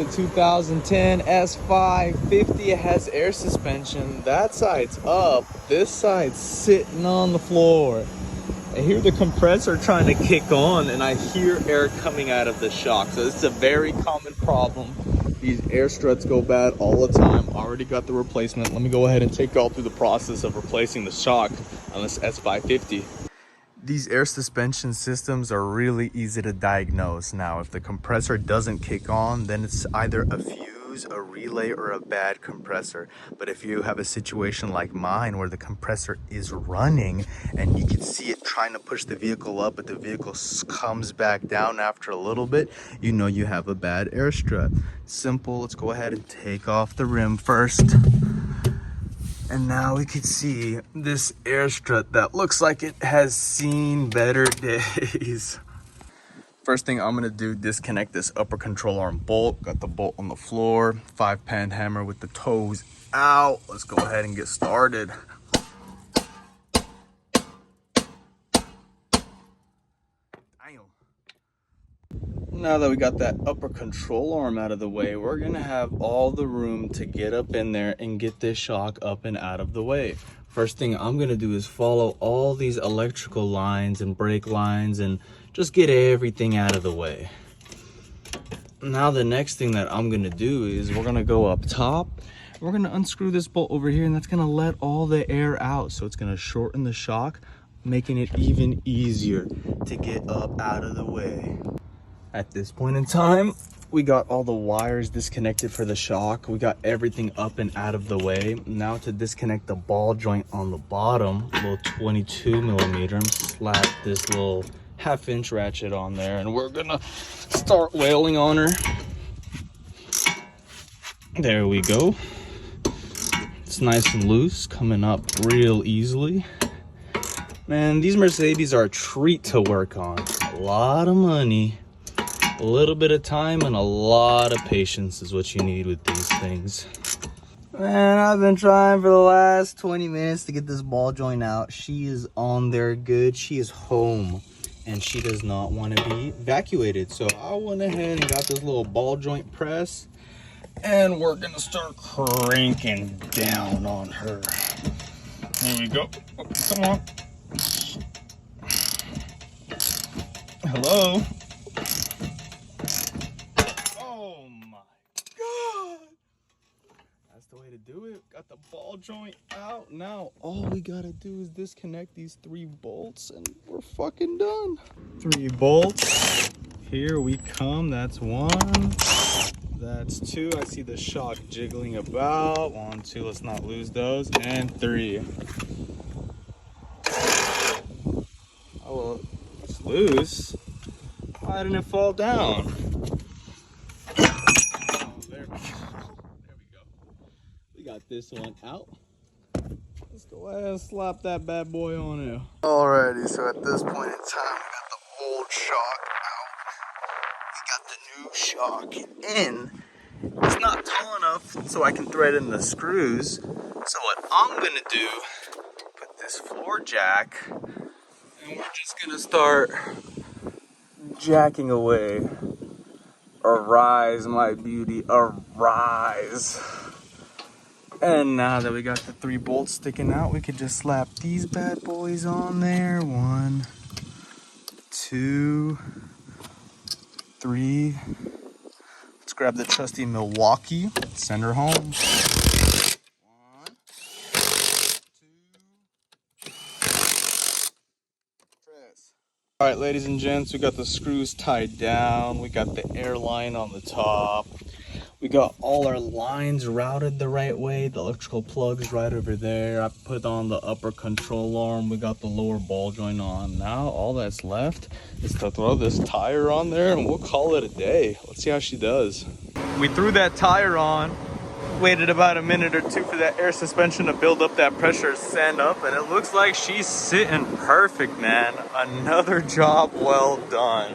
The 2010 S550 has air suspension. That side's up, this side's sitting on the floor. I hear the compressor trying to kick on and I hear air coming out of the shock. So this is a very common problem. These air struts go bad all the time. Already got the replacement. Let me go ahead and take y'all through the process of replacing the shock on this S550. These air suspension systems are really easy to diagnose. Now, if the compressor doesn't kick on, then it's either a fuse, a relay, or a bad compressor. But if you have a situation like mine where the compressor is running and you can see it trying to push the vehicle up, but the vehicle comes back down after a little bit, you know you have a bad air strut. Simple. Let's go ahead and take off the rim first. And now we can see this air strut that looks like it has seen better days. First thing I'm gonna do, disconnect this upper control arm bolt. Got the bolt on the floor, 5-pan hammer with the toes out. Let's go ahead and get started. Damn. Now that we got that upper control arm out of the way, we're gonna have all the room to get up in there and get this shock up and out of the way. First thing I'm gonna do is follow all these electrical lines and brake lines and just get everything out of the way. Now the next thing that I'm gonna do is we're gonna go up top. We're gonna unscrew this bolt over here and that's gonna let all the air out. So it's gonna shorten the shock, making it even easier to get up out of the way. At this point in time, we got all the wires disconnected for the shock. We got everything up and out of the way. Now to disconnect the ball joint on the bottom, little 22 millimeter, slap this little 1/2-inch ratchet on there and we're gonna start wailing on her. There we go. It's nice and loose, coming up real easily. Man, these Mercedes are a treat to work on. A lot of money, a little bit of time, and a lot of patience is what you need with these things. Man, I've been trying for the last 20 minutes to get this ball joint out. She is on there good. She is home and she does not want to be evacuated. So I went ahead and got this little ball joint press and we're gonna start cranking down on her. There we go. Oh, come on. Hello. Oh my God. That's the way to do it. Got the ball joint out. Now all we gotta do is disconnect these 3 bolts and we're fucking done. 3 bolts. Here we come. That's 1. That's 2. I see the shock jiggling about. 1, 2. Let's not lose those. And 3. Oh well, it's loose. Why didn't it fall down? Oh, there we go. There we go. We got this one out. Let's go ahead and slap that bad boy on it. Alrighty, so at this point in time, we got the old shock out. We got the new shock in. It's not tall enough so I can thread in the screws. So what I'm gonna do, put this floor jack, and we're just gonna start jacking away. Arise, my beauty, arise. And now that we got the 3 bolts sticking out, we could just slap these bad boys on there. 1, 2, 3. Let's grab the trusty Milwaukee, send her home. 1, 2, press. All right, ladies and gents, we got the screws tied down. We got the air line on the top. We got all our lines routed the right way. The electrical plug's right over there. I put on the upper control arm. We got the lower ball joint on. Now all that's left is to throw this tire on there and we'll call it a day. Let's see how she does. We threw that tire on, waited about a minute or 2 for that air suspension to build up that pressure, sand up, and it looks like she's sitting perfect, man. Another job well done.